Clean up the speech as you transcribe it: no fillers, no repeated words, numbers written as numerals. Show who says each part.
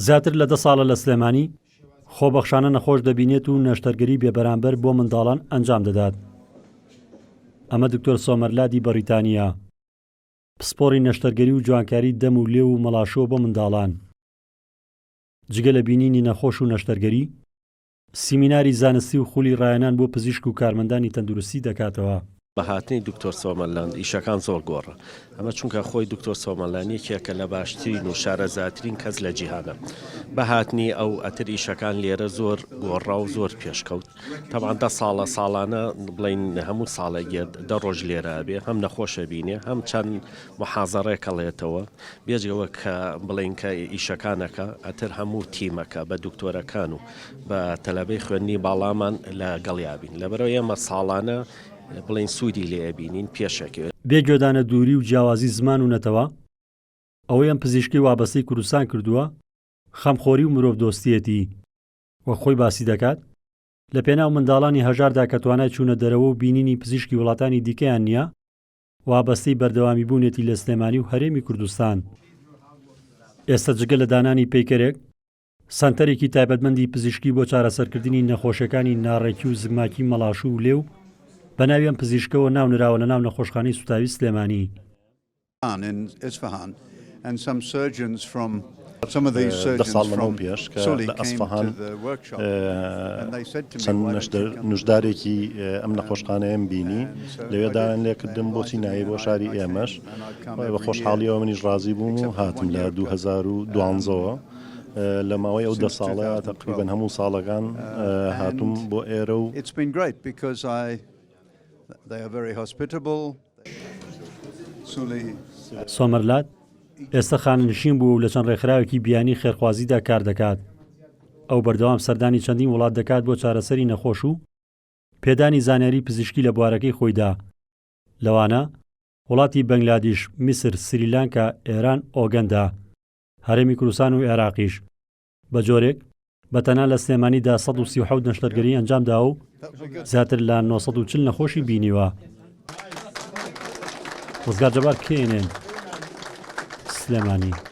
Speaker 1: زیاتر لە 10 ساڵە لە سلێمانی خۆبەخشانە نەخۆش دەبینێت و نەشتەرگەری بێبەرامبەر بۆ منداڵان ئەنجام دەدات. ئەمە دکتۆر سۆمەرلادی بەریتانیا، پسپۆڕی نەشتەرگەری و جوانکاری دەم و لێو و مەلاشۆ بۆ منداڵان. جگە لە بینینی نەخۆش و نەشتەرگەری، سیمیناری زانستی و خولی ڕایەنان بۆ پزیشک و کارمەندانی تەندروستی دەکاتەوە.
Speaker 2: بەهاتنی دکتۆر سۆمەرلاند ئیشەکان زۆر گۆڕە. ئەمە چونکە خۆی دکتۆر سۆمەرلانیەکێکە لە باشترین و شارەزاترین کەس لە جیهانە. بەهاتنی ئەو ئەتر ئیشەکان لێرە زۆر گۆڕا و زۆر پێشکەوت. تەبعاً 10 ساڵانە بڵین هەموو ساڵێک 10 ڕۆژ لێرە بێ، هەم نەخۆشە بینێ، هەم چەند محازەڕێک هەڵێتەوە، بێجگەوە کە بڵین کە ئیشەکانەکە ئەتر هەموو تیمەکە بە دکتۆرەکان و بە تەلەبەی خوێندنی باڵامان لە گەڵیابین. لەبەرەوە ئێمە ساڵانە بڵین سوودی لێبینین پێشەکەوێت.
Speaker 1: بێگوێدانە دووری و جیاوازی زمان و نەتەوە ئەوەی ئەم پزیشکی وابەستەی کوردستان کردووە خەمخۆری و مرۆڤ دۆستیەتی وە خۆی باسی دەکات لە پێناو منداڵانی هەژاردا کە توانای چوونە دەرەوە و بینینی پزیشکی وڵاتانی دیکەیان نییە وابەستەی بەردەوامی بوونێتی لە سلێمانی و هەرێمی کوردستان. ئێستا جگە لە دانانی پەیکەرێک سەنتەرێکی تایبەتمەندی پزیشکی بۆ چارەسەرکردنی نەخۆشیەکانی ناڕێکی و زگماکی مەڵاش و لێو بە ناوی ئەم پزیشکەوە ناونراوە لە ناو نەخۆشخانەی سوتاوی سلێمانی.
Speaker 3: ده ساڵ لەمەوە پێش کە لە ئەسفەهان چەند نوشدارێکی ئەم نەخۆشخانەیەم بینی لەوێدایان لێکردم بۆچی نایی بۆ شاری ئێمەش بە خۆشحاڵیەوە منیش ڕازی بووم و هاتم لە 2012ەوە لە ماوەی ئەو 10 ساڵەیە تقریبەن هەموو ساڵەکان هاتووم بۆ ئێرە و
Speaker 1: سۆمەرلات ئێستا خانەنشین بوو و لە چەند ڕێکخراوێکی بیانی خێرخوازیدا کار دەکات. ئەو بەردەوام سەردانی چەندین وڵات دەکات بۆ چارەسەری نەخۆش و پێدانی زانیاری پزیشکی لە بوارەکەی خۆیدا. لەوانە وڵاتی بەنگلادیش، میسر، سریلانکا، ئێران، ئۆگەندا، هەرێمی کوردستان و عێراقیش بە جۆرێک بەتەنها لە سلێمانیدا 137 نەشتەرگەری ئەنجامدا و زیاتر لە 940 نەخۆشی بینیوە. ڕزگار جەبار کێنێن سلێمانی.